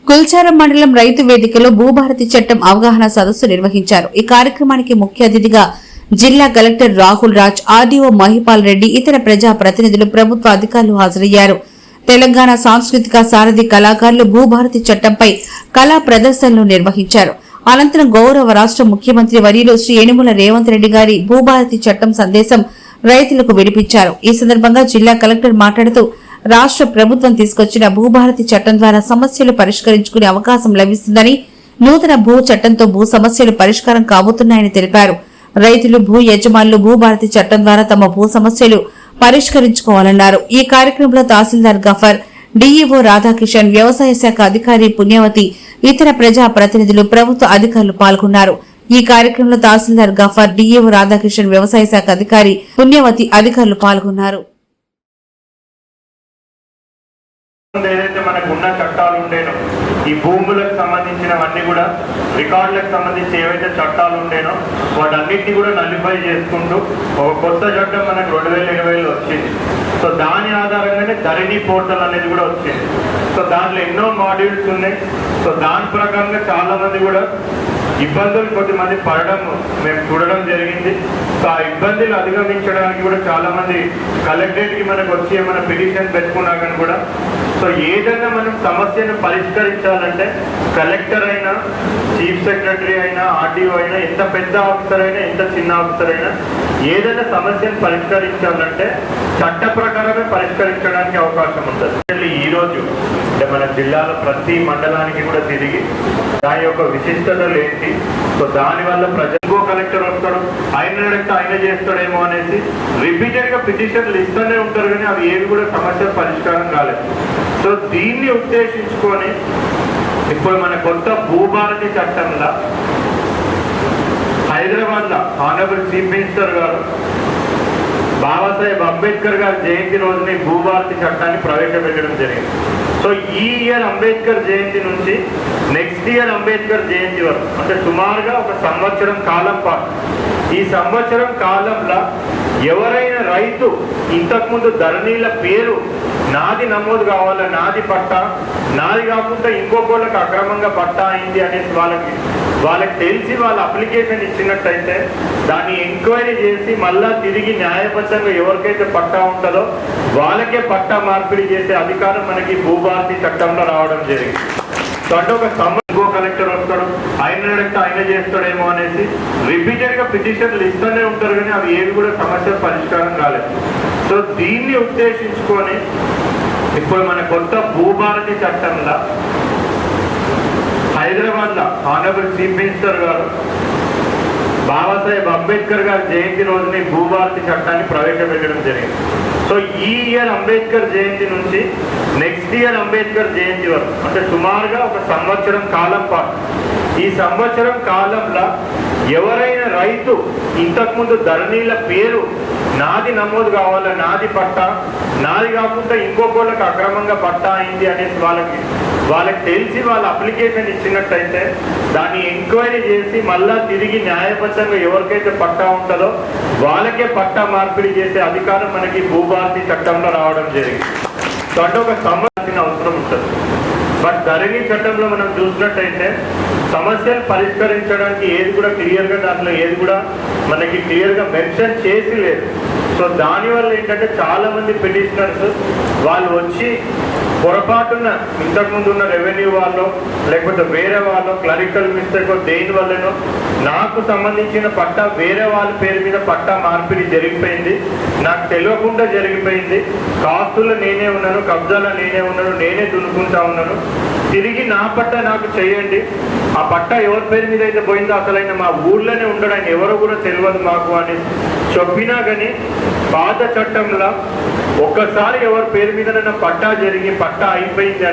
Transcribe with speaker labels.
Speaker 1: కుల్చారం మండలం రైతు వేదికలో భూభారతి చట్టం అవగాహన సదస్సు నిర్వహించారు. ఈ కార్యక్రమానికి ముఖ్య అతిథిగా జిల్లా కలెక్టర్ రాహుల్ రాజ్, ఆర్డీఓ మహిపాల్ రెడ్డి, ఇతర ప్రజా ప్రతినిధులు, ప్రభుత్వ అధికారులు హాజరయ్యారు. తెలంగాణ సాంస్కృతిక సారథి కళాకారులు భూభారతి చట్టంపై కళా ప్రదర్శనలు నిర్వహించారు. అనంతరం గౌరవ రాష్ట్ర ముఖ్యమంత్రి వర్యులు శ్రీ యనుమల రేవంత్ రెడ్డి గారి భూభారతి చట్టం సందేశం రైతులకు వినిపించారు. ఈ సందర్భంగా జిల్లా కలెక్టర్ మాట్లాడుతూ రాష్ట్ర ప్రభుత్వం తీసుకొచ్చిన భూభారతి చట్టం ద్వారా సమస్యలు పరిష్కరించుకునే అవకాశం లభిస్తుందని, నూతన భూ చట్టంతో భూ సమస్యలు పరిష్కారం కాబోతున్నాయని తెలిపారు. రైతులు, భూ యజమానులు భూభారతి చట్టం ద్వారా తమ భూ సమస్యలు పరిష్కరించుకోవాలన్నారు. ఈ కార్యక్రమంలో తహసీల్దార్ గఫర్, డీఈఓ రాధాకిషన్, వ్యవసాయ శాఖ అధికారి పుణ్యవతి, ఇతర ప్రజా ప్రతినిధులు, ప్రభుత్వ అధికారులు పాల్గొన్నారు. ఈ కార్యక్రమంలో తహసీల్దార్ గఫర్, డీఈఓ రాధాకిషన్, వ్యవసాయ శాఖ అధికారి పుణ్యవతి అధికారులు పాల్గొన్నారు.
Speaker 2: ఏదైతే మనకు ఉన్న చట్టాలు ఉండేనో ఈ భూములకు సంబంధించినవన్నీ కూడా రికార్డులకు సంబంధించి ఏవైతే చట్టాలు ఉండేనో వాటన్నిటిని కూడా నలిఫై చేసుకుంటూ ఒక కొత్త చట్టం మనకు 2020లో వచ్చింది. సో దాని ఆధారంగానే ధరణి పోర్టల్ అనేది కూడా వచ్చింది. సో దాంట్లో ఎన్నో మాడ్యూల్స్ ఉన్నాయి. సో దాని ప్రకారంగా చాలా మంది కూడా ఇబ్బందులు కొద్దిమంది పడడం మేము చూడడం జరిగింది. సో ఆ ఇబ్బందులు అధిగమించడానికి కూడా చాలా మంది కలెక్టరేట్కి మనకు వచ్చి ఏమైనా పిటిషన్ పెట్టుకున్నా కానీ కూడా సో ఏదైనా మనం సమస్యను పరిష్కరించాలంటే కలెక్టర్ అయినా, చీఫ్ సెక్రటరీ అయినా, ఆర్డీఓ అయినా, ఎంత పెద్ద ఆఫీసర్ అయినా, ఎంత చిన్న ఆఫీసర్ అయినా ఏదైనా సమస్యను పరిష్కరించాలంటే చట్ట ప్రకారమే పరిష్కరించడానికి అవకాశం ఉంటుంది. ఈ రోజు అంటే మన జిల్లాలో ప్రతి మండలానికి కూడా తిరిగి దాని యొక్క విశిష్టతలు ఏంటి, సో దానివల్ల ప్రజలకు కలెక్టర్ వస్తాడు, ఆయన అడిగితే ఆయన చేస్తాడేమో అనేసి రిపీటెడ్ గా పిటిషన్లు ఇస్తూనే ఉంటారు, కానీ అవి ఏవి కూడా సమస్య పరిష్కారం కాలేదు. సో దీన్ని ఉద్దేశించుకొని ఇప్పుడు మన కొత్త భూభారతి చట్టంలో హైదరాబాద్ లో ఆనరబుల్ చీఫ్ మినిస్టర్ గారు బాబాసాహెబ్ అంబేద్కర్ గారి జయంతి రోజుని భూభారతి చట్టాన్ని ప్రవేశపెట్టడం జరిగింది. సో ఈ ఇయర్ అంబేద్కర్ జయంతి నుంచి నెక్స్ట్ ఇయర్ అంబేద్కర్ జయంతి వరకు అంటే సుమారుగా ఒక సంవత్సరం కాలం పాటు ఈ సంవత్సరం కాలంలో ఎవరైనా రైతు ఇంతకుముందు ధరణీల పేరు నాది నమోదు కావాలా, నాది పట్టా, నాది కాకుండా ఇంకొకళ్ళకి అక్రమంగా పట్టా అయింది అనేసి వాళ్ళకి తెలిసి వాళ్ళ అప్లికేషన్ ఇచ్చినట్టయితే దాన్ని ఎంక్వైరీ చేసి మళ్ళా తిరిగి న్యాయబద్ధంగా ఎవరికైతే పట్టా ఉంటుందో వాళ్ళకే పట్టా మార్పిడి చేసే అధికారం మనకి భూభారతి చట్టంలో రావడం జరిగింది. సో అంటే ఒక ఇంకో కలెక్టర్ వస్తాడు, ఆయన అడిగితే ఆయన చేస్తాడేమో అనేసి రిపీటెడ్ గా పిటిషన్లు ఇస్తూనే ఉంటారు, కానీ అవి ఏవి కూడా సమస్య పరిష్కారం కాలేదు. సో దీన్ని ఉద్దేశించుకొని ఇప్పుడు మన కొత్త భూభారతి చట్టంలో హైదరాబాద్ లో ఆనరబుల్ చీఫ్ మినిస్టర్ గారు బాబాసాహెబ్ అంబేద్కర్ గారి జయంతి రోజుని భూభారతి చట్టాన్ని ప్రవేశపెట్టడం జరిగింది. సో ఈ ఇయర్ అంబేద్కర్ జయంతి నుంచి నెక్స్ట్ ఇయర్ అంబేద్కర్ జయంతి వరకు అంటే సుమారుగా ఒక సంవత్సరం కాలం పాటు ఈ సంవత్సరం కాలంలో ఎవరైనా రైతు ఇంతకుముందు ధరణీల పేరు నాది నమోదు కావాలా, నాది పట్టా, నాది కాకుండా ఇంకొకళ్ళకి అక్రమంగా పట్టా అయింది అనేసి వాళ్ళకి తెలిసి వాళ్ళ అప్లికేషన్ ఇచ్చినట్టయితే దాన్ని ఎంక్వైరీ చేసి మళ్ళా తిరిగి న్యాయబద్ధంగా ఎవరికైతే పట్టా ఉంటుందో వాళ్ళకే పట్టా మార్పిడి చేసే అధికారం మనకి భూభారతి చట్టంలో రావడం జరిగింది. సో అంటే ఒక సమస్య అవసరం ఉంటుంది. బట్ ధరణి చట్టంలో మనం చూసినట్టయితే సమస్యలు పరిష్కరించడానికి ఏది కూడా క్లియర్గా దాంట్లో ఏది కూడా మనకి క్లియర్గా మెన్షన్ చేసి లేదు. సో దానివల్ల ఏంటంటే చాలా మంది పిటిషనర్స్ వాళ్ళు వచ్చి పొరపాటున ఇంతకుముందు ఉన్న రెవెన్యూ వాళ్ళు లేకపోతే వేరే వాళ్ళు క్లరికల్ మిస్టేక్ దేని వల్లనో నాకు సంబంధించిన పట్టా వేరే వాళ్ళ పేరు మీద పట్టా మార్పిడి జరిగిపోయింది, నాకు తెలియకుండా జరిగిపోయింది, కాస్తుల్లో నేనే ఉన్నాను, కబ్జాలో నేనే ఉన్నాను, నేనే దున్నుకుంటా ఉన్నాను, తిరిగి నా పట్టా నాకు చేయండి, ఆ పట్టా ఎవరి పేరు మీద అయితే పోయిందో అసలైన మా ఊర్లోనే ఉండడానికి ఎవరో కూడా తెలియదు మాకు అని చెప్పినా కానీ పాత చట్టంలో ఒక్కసారి ఎవరి పేరు మీద పట్టా జరిగి పట్టా అయిపోయింది